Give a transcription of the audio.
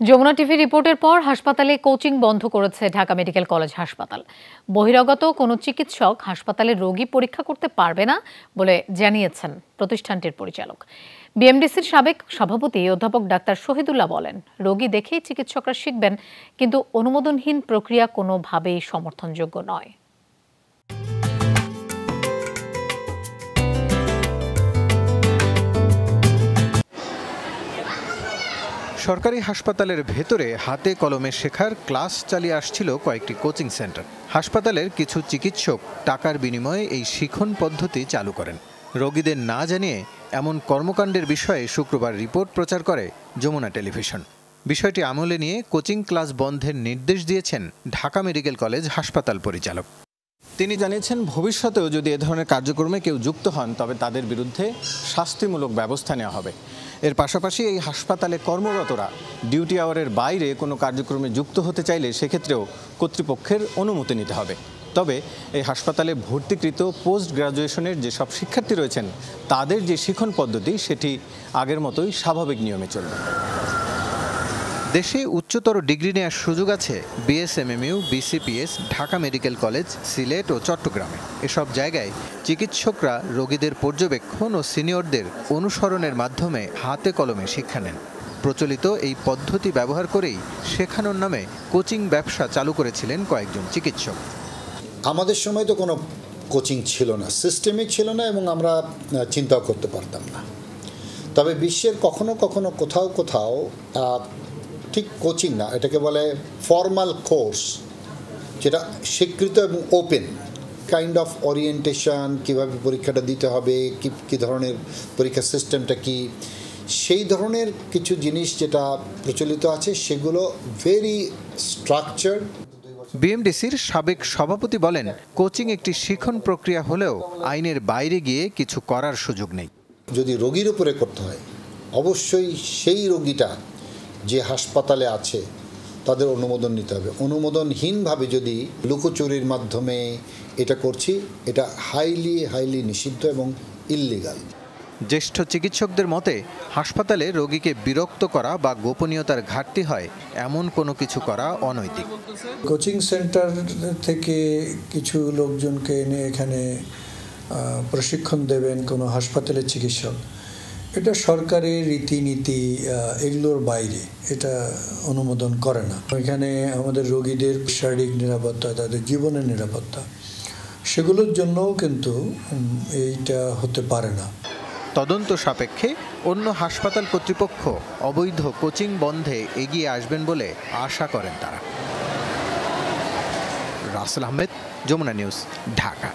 Jamuna TV রিপোর্টের পর হাসপাতালে কোচিং বন্ধ করেছে ঢাকা মেডিকেল কলেজ হাসপাতাল। বহিরাগত কোনো চিকিৎসক হাসপাতালে রোগী পরীক্ষা করতে পারবে না বলে জানিয়েছেন প্রতিষ্ঠানটির পরিচালক। বিএমডিসির সাবেক সভাপতি অধ্যাপক ডাক্তার শহীদুল্লাহ বলেন, রোগী দেখেই চিকিৎসকরা শিখবেন, কিন্তু অনুমোদনহীন প্রক্রিয়া কোনোভাবেই সমর্থনযোগ্য নয়। সরকারি হাসপাতালের ভেতরে হাতে কলমে শেখার ক্লাস চালিয়ে আসছিল কয়েকটি কোচিং সেন্টার। হাসপাতালের কিছু চিকিৎসক টাকার বিনিময়ে এই শিখন পদ্ধতি চালু করেন। রোগীদের না জানিয়ে এমন কর্মকাণ্ডের বিষয়ে শুক্রবার রিপোর্ট প্রচার করে যমুনা টেলিভিশন। বিষয়টি আমলে নিয়ে কোচিং ক্লাস বন্ধের নির্দেশ দিয়েছেন ঢাকা মেডিকেল কলেজ হাসপাতাল পরিচালক। তিনি জানিয়েছেন, ভবিষ্যতেও যদি এ ধরনের কার্যক্রমে কেউ যুক্ত হন তবে তাদের বিরুদ্ধে শাস্তিমূলক ব্যবস্থা নেওয়া হবে। এর পাশাপাশি এই হাসপাতালে কর্মরতরা ডিউটি আওয়ারের বাইরে কোনো কার্যক্রমে যুক্ত হতে চাইলে সেক্ষেত্রেও কর্তৃপক্ষের অনুমতি নিতে হবে। তবে এই হাসপাতালে ভর্তিকৃত পোস্ট গ্রাজুয়েশনের যেসব শিক্ষার্থী রয়েছেন তাদের যে শিখন পদ্ধতি সেটি আগের মতোই স্বাভাবিক নিয়মে চলবে। দেশে উচ্চতর ডিগ্রি নেওয়ার সুযোগ আছে BSMMU, BCPS, Dhaka medical college, Sylhet ও চট্টগ্রামে। এসব জায়গায় চিকিৎসকরা রোগীদের পর্যবেক্ষণ ও সিনিয়রদের অনুসরণের মাধ্যমে হাতে কলমে শিক্ষা নেন। প্রচলিত এই পদ্ধতি ব্যবহার করেই শেখানোর নামে কোচিং ব্যবসা চালু করেছিলেন কয়েকজন চিকিৎসক। আমাদের সময় তো কোনো কোচিং ছিল না, সিস্টেমিক ছিল না, এবং আমরা চিন্তাও করতে পারতাম না। তবে বিশ্বের কখনো কখনো কোথাও কোথাও ঠিক কোচিং না, এটাকে বলে ফর্মাল কোর্স, যেটা স্বীকৃত এবং ওপেন কাইন্ড অফ ওরিয়েন্টেশন, কীভাবে পরীক্ষাটা দিতে হবে, কী ধরনের পরীক্ষা সিস্টেমটা কি, সেই ধরনের কিছু জিনিস যেটা প্রচলিত আছে সেগুলো ভেরি স্ট্রাকচার্ড। বিএমডিসির সাবেক সভাপতি বলেন, কোচিং একটি শিখন প্রক্রিয়া হলেও আইনের বাইরে গিয়ে কিছু করার সুযোগ নেই। যদি রোগীর উপরে করতে হয়, অবশ্যই সেই রোগীটা যে হাসপাতালে আছে তাদের অনুমোদন নিতে হবে। অনুমোদনহীনভাবে যদি লুকোচুরির মাধ্যমে এটা করছি, এটা হাইলি নিষিদ্ধ এবং ইল্লিগাল। জ্যেষ্ঠ চিকিৎসকদের মতে, হাসপাতালে রোগীকে বিরক্ত করা বা গোপনীয়তার ঘাটতি হয় এমন কোনো কিছু করা অনৈতিক। কোচিং সেন্টার থেকে কিছু লোকজনকে এনে এখানে প্রশিক্ষণ দেবেন কোনো হাসপাতালের চিকিৎসক, এটা সরকারের রীতিনীতি, এগুলোর বাইরে এটা অনুমোদন করে না। এখানে আমাদের রোগীদের শারীরিক নিরাপত্তা, তাদের জীবনের নিরাপত্তা, সেগুলোর জন্যও কিন্তু এইটা হতে পারে না। তদন্ত সাপেক্ষে অন্য হাসপাতাল কর্তৃপক্ষ অবৈধ কোচিং বন্ধে এগিয়ে আসবেন বলে আশা করেন তারা। রাসেল আহমেদ, যমুনা নিউজ, ঢাকা।